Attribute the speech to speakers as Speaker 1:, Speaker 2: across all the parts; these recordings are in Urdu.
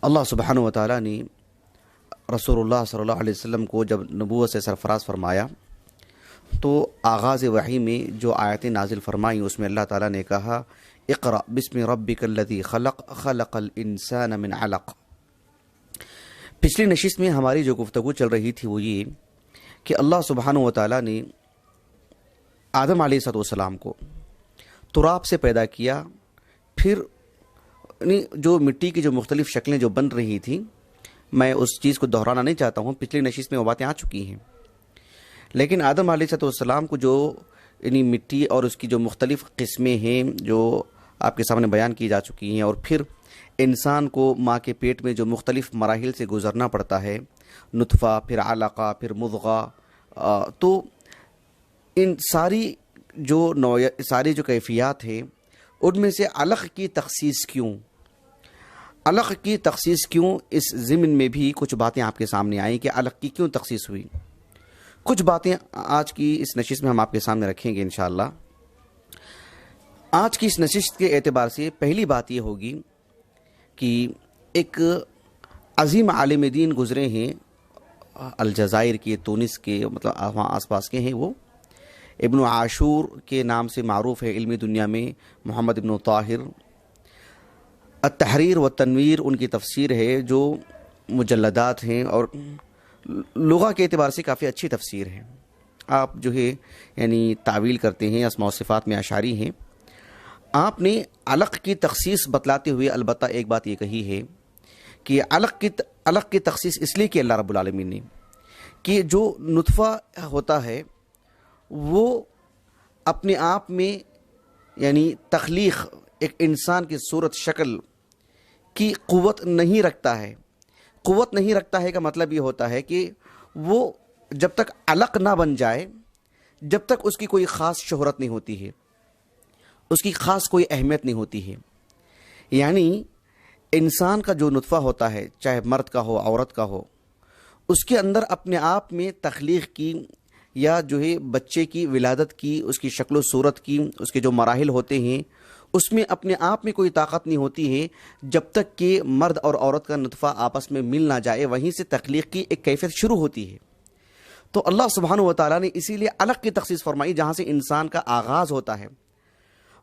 Speaker 1: اللہ سبحانہ و تعالیٰ نے رسول اللہ صلی اللہ علیہ وسلم کو جب نبوت سے سرفراز فرمایا تو آغاز وحی میں جو آیتیں نازل فرمائیں اس میں اللہ تعالیٰ نے کہا اقرأ بسم ربک الذی خلق خلق الانسان من علق۔ پچھلی نشست میں ہماری جو گفتگو چل رہی تھی وہ یہ کہ اللہ سبحانہ و تعالیٰ نے آدم علیہ السلام کو تراب سے پیدا کیا، پھر جو مٹی کی جو مختلف شکلیں جو بن رہی تھیں، میں اس چیز کو دہرانا نہیں چاہتا ہوں، پچھلی نشست میں وہ باتیں آ چکی ہیں، لیکن آدم علیہ السلام کو جو مٹی اور اس کی جو مختلف قسمیں ہیں جو آپ کے سامنے بیان کی جا چکی ہیں، اور پھر انسان کو ماں کے پیٹ میں جو مختلف مراحل سے گزرنا پڑتا ہے، نطفہ، پھر علقہ، پھر مضغہ، تو ان ساری جو کیفیات ہیں ان میں سے علق کی تخصیص کیوں؟ علق کی تخصیص کیوں؟ اس ضمن میں بھی کچھ باتیں آپ کے سامنے آئیں کہ علق کی کیوں تخصیص ہوئی۔ کچھ باتیں آج کی اس نشست میں ہم آپ کے سامنے رکھیں گے انشاءاللہ۔ آج کی اس نشست کے اعتبار سے پہلی بات یہ ہوگی کہ ایک عظیم عالم دین گزرے ہیں الجزائر کے، تونس کے، مطلب وہاں آس پاس کے ہیں، وہ ابن عاشور کے نام سے معروف ہے علمی دنیا میں، محمد ابن طاہر۔ التحریر و تنویر ان کی تفسیر ہے جو مجلدات ہیں، اور لغہ کے اعتبار سے کافی اچھی تفسیر ہے۔ آپ جو ہے تعویل کرتے ہیں، اسماء و صفات میں اشعری ہیں۔ آپ نے علق کی تخصیص بتلاتے ہوئے البتہ ایک بات یہ کہی ہے کہ علق کی تخصیص اس لیے کہ اللہ رب العالمین نے کہ جو نطفہ ہوتا ہے وہ اپنے آپ میں تخلیق ایک انسان کی صورت شکل کی قوت نہیں رکھتا ہے۔ قوت نہیں رکھتا ہے کا مطلب یہ ہوتا ہے کہ وہ جب تک علق نہ بن جائے، جب تک اس کی کوئی خاص شہرت نہیں ہوتی ہے، اس کی خاص کوئی اہمیت نہیں ہوتی ہے۔ یعنی انسان کا جو نطفہ ہوتا ہے، چاہے مرد کا ہو عورت کا ہو، اس کے اندر اپنے آپ میں تخلیق کی یا جو ہے بچے کی ولادت کی، اس کی شکل و صورت کی، اس کے جو مراحل ہوتے ہیں، اس میں اپنے آپ میں کوئی طاقت نہیں ہوتی ہے جب تک کہ مرد اور عورت کا نطفہ آپس میں مل نہ جائے، وہیں سے تخلیق کی ایک کیفیت شروع ہوتی ہے۔ تو اللہ سبحانہ و تعالیٰ نے اسی لیے علق کی تخصیص فرمائی جہاں سے انسان کا آغاز ہوتا ہے،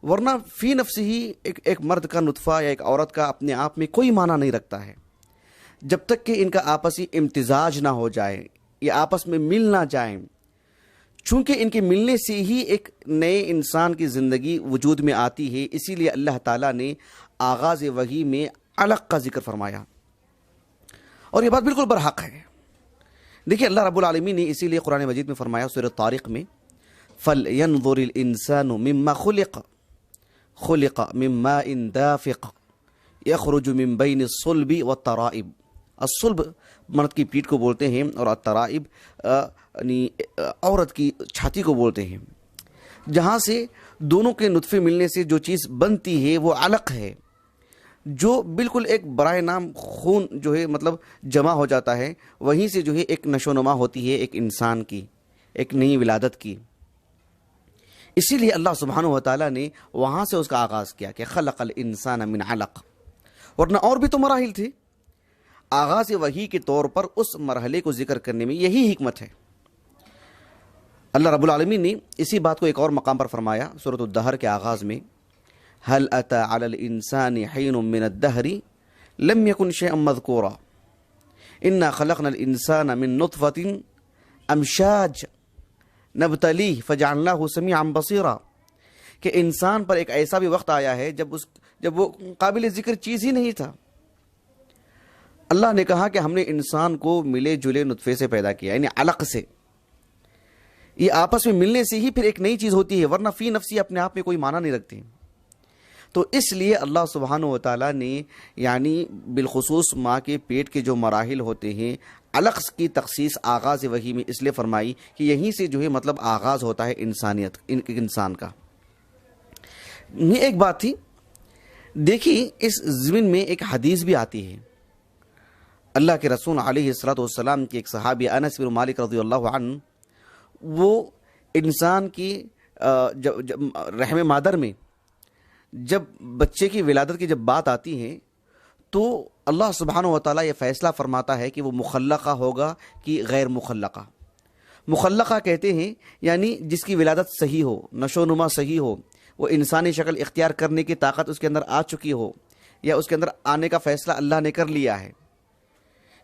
Speaker 1: ورنہ فی نفس ہی ایک مرد کا نطفہ یا ایک عورت کا اپنے آپ میں کوئی معنی نہیں رکھتا ہے جب تک کہ ان کا آپسی امتزاج نہ ہو جائے، یہ آپس میں مل نہ جائیں۔ چونکہ ان کے ملنے سے ہی ایک نئے انسان کی زندگی وجود میں آتی ہے، اسی لیے اللہ تعالیٰ نے آغاز وحی میں علق کا ذکر فرمایا، اور یہ بات بالکل برحق ہے۔ دیکھیے اللہ رب العالمین نے اسی لیے قرآن مجید میں فرمایا سورۃ طارق میں فَلْيَنْظُرِ الْإِنسَانُ مِمَّا خُلِقَ مِن مَاءٍ دَافِقٍ يَخْرُجُ مِن بَيْنِ الصُّلْبِ وَالتَّرَائِبِ۔ الصلب مرد کی پیٹھ کو بولتے ہیں، اور الترائب عورت کی چھاتی کو بولتے ہیں۔ جہاں سے دونوں کے نطفے ملنے سے جو چیز بنتی ہے وہ علق ہے، جو بالکل ایک برائے نام خون جو ہے مطلب جمع ہو جاتا ہے، وہیں سے جو ہے ایک نشو و نما ہوتی ہے ایک انسان کی، ایک نئی ولادت کی۔ اسی لیے اللہ سبحانہ و تعالیٰ نے وہاں سے اس کا آغاز کیا کہ خلق الانسان من علق، ورنہ اور بھی تو مراحل تھے۔ آغاز وحی کے طور پر اس مرحلے کو ذکر کرنے میں یہی حکمت ہے۔ اللہ رب العالمین نے اسی بات کو ایک اور مقام پر فرمایا سورۃ الدہر کے آغاز میں هل أتى على الإنسان حين من الدهر لم يكن شيئا مذكورا إنا خلقنا الإنسان من نطفة أمشاج نبتليه فجعلناه سميعا بصيرا، کہ انسان پر ایک ایسا بھی وقت آیا ہے جب وہ قابل ذکر چیز ہی نہیں تھا۔ اللہ نے کہا کہ ہم نے انسان کو ملے جلے نطفے سے پیدا کیا، یعنی علق سے۔ یہ آپس میں ملنے سے ہی پھر ایک نئی چیز ہوتی ہے، ورنہ فی نفسی اپنے آپ میں کوئی معنی نہیں رکھتی۔ تو اس لیے اللہ سبحانہ و تعالیٰ نے بالخصوص ماں کے پیٹ کے جو مراحل ہوتے ہیں، علق کی تخصیص آغاز وحی میں اس لیے فرمائی کہ یہیں سے جو ہے مطلب آغاز ہوتا ہے انسان کا۔ یہ ایک بات تھی۔ دیکھیے اس ضمن میں ایک حدیث بھی آتی ہے، اللہ کے رسول علیہ السلام کے ایک صحابی انس بن مالک رضی اللہ عنہ، وہ انسان کی رحم مادر میں جب بچے کی ولادت کی جب بات آتی ہے تو اللہ سبحانہ و تعالیٰ یہ فیصلہ فرماتا ہے کہ وہ مخلقہ ہوگا کہ غیر مخلقہ. مخلقہ کہتے ہیں یعنی جس کی ولادت صحیح ہو، نشو و نما صحیح ہو، وہ انسانی شکل اختیار کرنے کی طاقت اس کے اندر آ چکی ہو، یا اس کے اندر آنے کا فیصلہ اللہ نے کر لیا ہے.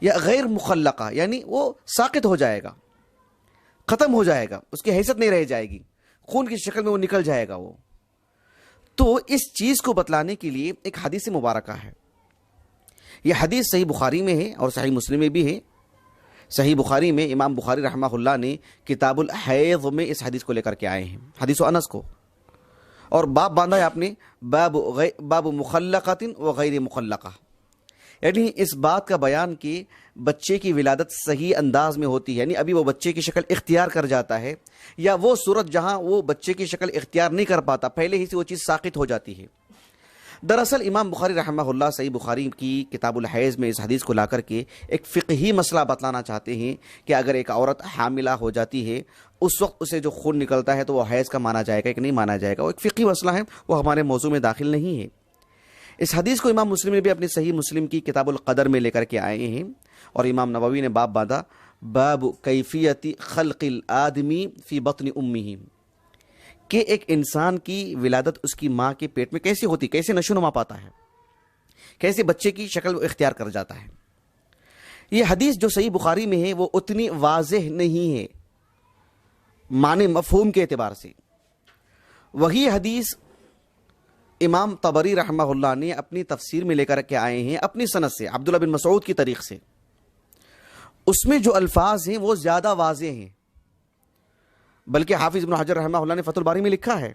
Speaker 1: یا غیر مخلقہ یعنی وہ ساقط ہو جائے گا، ختم ہو جائے گا، اس کی حیثیت نہیں رہ جائے گی، خون کی شکل میں وہ نکل جائے گا وہ. تو اس چیز کو بتلانے کے لیے ایک حدیث مبارکہ ہے. یہ حدیث صحیح بخاری میں ہے اور صحیح مسلم میں بھی ہے. صحیح بخاری میں امام بخاری رحمہ اللہ نے کتاب الحیض میں اس حدیث کو لے کر کے آئے ہیں، حدیث انس کو، اور باب باندھا ہے آپ نے باب مخلقۃ و غیر مخلقہ، یعنی اس بات کا بیان کہ بچے کی ولادت صحیح انداز میں ہوتی ہے، یعنی ابھی وہ بچے کی شکل اختیار کر جاتا ہے، یا وہ صورت جہاں وہ بچے کی شکل اختیار نہیں کر پاتا، پہلے ہی سے وہ چیز ساقط ہو جاتی ہے. دراصل امام بخاری رحمہ اللہ صحیح بخاری کی کتاب الحیض میں اس حدیث کو لا کر کے ایک فقہی مسئلہ بتلانا چاہتے ہیں کہ اگر ایک عورت حاملہ ہو جاتی ہے اس وقت اسے جو خون نکلتا ہے تو وہ حیض کا مانا جائے گا کہ نہیں مانا جائے گا. وہ ایک فقہی مسئلہ ہے، وہ ہمارے موضوع میں داخل نہیں ہے. اس حدیث کو امام مسلم نے بھی اپنی صحیح مسلم کی کتاب القدر میں لے کر کے آئے ہیں، اور امام نووی نے باب باندھا باب کیفیت خلق الآدمی فی بطن امہ، کہ ایک انسان کی ولادت اس کی ماں کے پیٹ میں کیسے ہوتی، کیسے نشو نما پاتا ہے، کیسے بچے کی شکل وہ اختیار کر جاتا ہے. یہ حدیث جو صحیح بخاری میں ہے وہ اتنی واضح نہیں ہے معنی مفہوم کے اعتبار سے. وہی حدیث امام طبری رحمہ اللہ نے اپنی تفسیر میں لے کر کے آئے ہیں اپنی سند سے، عبداللہ بن مسعود کی طریق سے. اس میں جو الفاظ ہیں وہ زیادہ واضح ہیں، بلکہ حافظ ابن حجر رحمہ اللہ نے فتح الباری میں لکھا ہے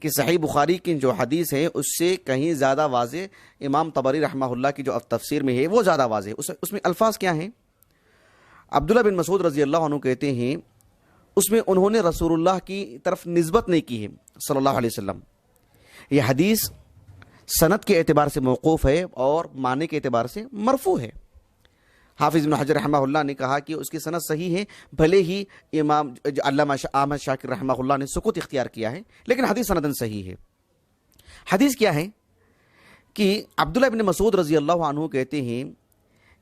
Speaker 1: کہ صحیح بخاری کی جو حدیث ہے اس سے کہیں زیادہ واضح امام طبری رحمہ اللہ کی جو تفسیر میں ہے وہ زیادہ واضح. اس میں الفاظ کیا ہیں؟ عبداللہ بن مسعود رضی اللہ عنہ کہتے ہیں اس میں انہوں نے رسول اللہ کی طرف نسبت نہیں کی ہے صلی اللہ علیہ وسلم. یہ حدیث سند کے اعتبار سے موقوف ہے اور معنی کے اعتبار سے مرفوع ہے. حافظ ابن حجر رحمہ اللہ نے کہا کہ اس کی سند صحیح ہے، بھلے ہی امام علامہ احمد شاکر رحمہ اللہ نے سکوت اختیار کیا ہے، لیکن حدیث سندن صحیح ہے. حدیث کیا ہے کہ عبداللہ بن مسعود رضی اللہ عنہ کہتے ہیں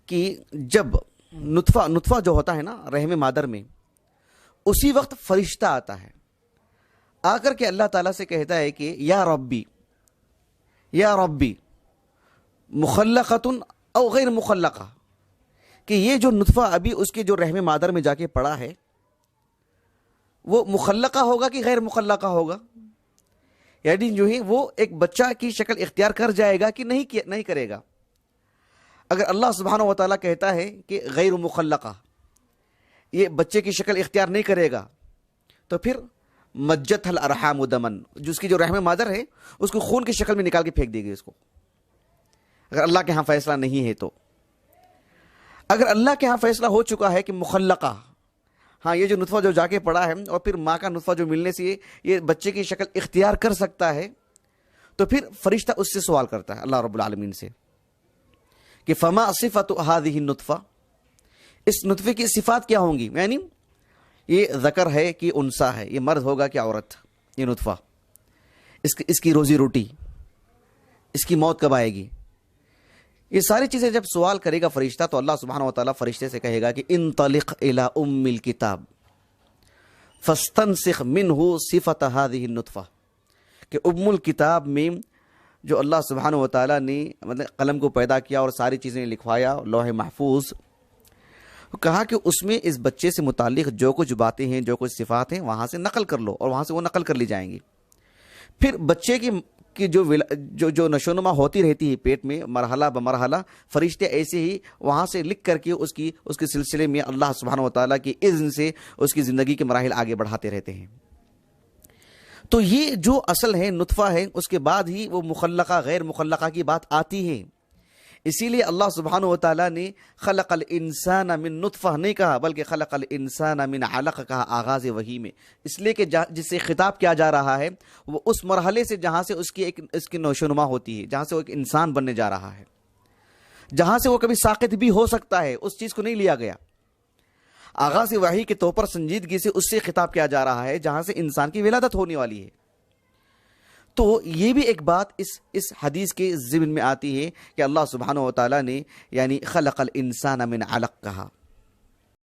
Speaker 1: کہ جب نطفہ جو ہوتا ہے نا رحم مادر میں، اسی وقت فرشتہ آتا ہے، آ کر کے اللہ تعالیٰ سے کہتا ہے کہ یا ربی مخلقۃ او غیر مخلقہ، کہ یہ جو نطفہ ابھی اس کے جو رحم مادر میں جا کے پڑا ہے وہ مخلقہ ہوگا کہ غیر مخلقہ ہوگا، یعنی جو ہے وہ ایک بچہ کی شکل اختیار کر جائے گا کہ نہیں کرے گا. اگر اللہ سبحانہ و تعالیٰ کہتا ہے کہ غیر مخلقہ، یہ بچے کی شکل اختیار نہیں کرے گا، تو پھر مجت الارحام دمن، جس کی جو رحم مادر ہے اس کو خون کی شکل میں نکال کے پھینک دے گی اس کو، اگر اللہ کے ہاں فیصلہ نہیں ہے تو. اگر اللہ کے ہاں فیصلہ ہو چکا ہے کہ مخلقہ، ہاں یہ جو نطفہ جو جا کے پڑا ہے اور پھر ماں کا نطفہ جو ملنے سے یہ بچے کی شکل اختیار کر سکتا ہے، تو پھر فرشتہ اس سے سوال کرتا ہے اللہ رب العالمین سے کہ فما صفت هذه النطفہ، اس نطفے کی صفات کیا ہوں گی، یعنی یہ ذکر ہے کہ انثی ہے، یہ مرد ہوگا کہ عورت، یہ نطفہ، اس کی روزی روٹی، اس کی موت کب آئے گی، یہ ساری چیزیں جب سوال کرے گا فرشتہ تو اللہ سبحانہ و تعالیٰ فرشتے سے کہے گا کہ انطلق الی ام الکتاب فاستنسخ منہ صفت هذه النطفہ، کہ ام الکتاب میں جو اللہ سبحانہ و تعالیٰ نے مطلب قلم کو پیدا کیا اور ساری چیزیں لکھوایا لوح محفوظ، کہا کہ اس میں اس بچے سے متعلق جو کچھ باتیں ہیں، جو کچھ صفات ہیں، وہاں سے نقل کر لو، اور وہاں سے وہ نقل کر لی جائیں گی. پھر بچے کی جو نشوونما ہوتی رہتی ہے پیٹ میں مرحلہ بمرحلہ، فرشتے ایسے ہی وہاں سے لکھ کر کے اس کے سلسلے میں اللہ سبحانہ و تعالیٰ کی اذن سے اس کی زندگی کے مراحل آگے بڑھاتے رہتے ہیں. تو یہ جو اصل ہے نطفہ ہے، اس کے بعد ہی وہ مخلقہ غیر مخلقہ کی بات آتی ہے. اسی لیے اللہ سبحانہ و تعالیٰ نے خلق الانسان من نطفہ نہیں کہا، بلکہ خلق الانسان من علق کہا آغاز وحی میں، اس لیے کہ جس سے خطاب کیا جا رہا ہے وہ اس مرحلے سے جہاں سے اس کی نشوونما ہوتی ہے، جہاں سے وہ ایک انسان بننے جا رہا ہے، جہاں سے وہ کبھی ساقط بھی ہو سکتا ہے، اس چیز کو نہیں لیا گیا. آغاز وحی کے طور پر سنجیدگی سے اس سے خطاب کیا جا رہا ہے جہاں سے انسان کی ولادت ہونے والی ہے. تو یہ بھی ایک بات اس حدیث کے ضمن میں آتی ہے کہ اللہ سبحانہ و تعالیٰ نے یعنی خلق الانسان من علق کہا،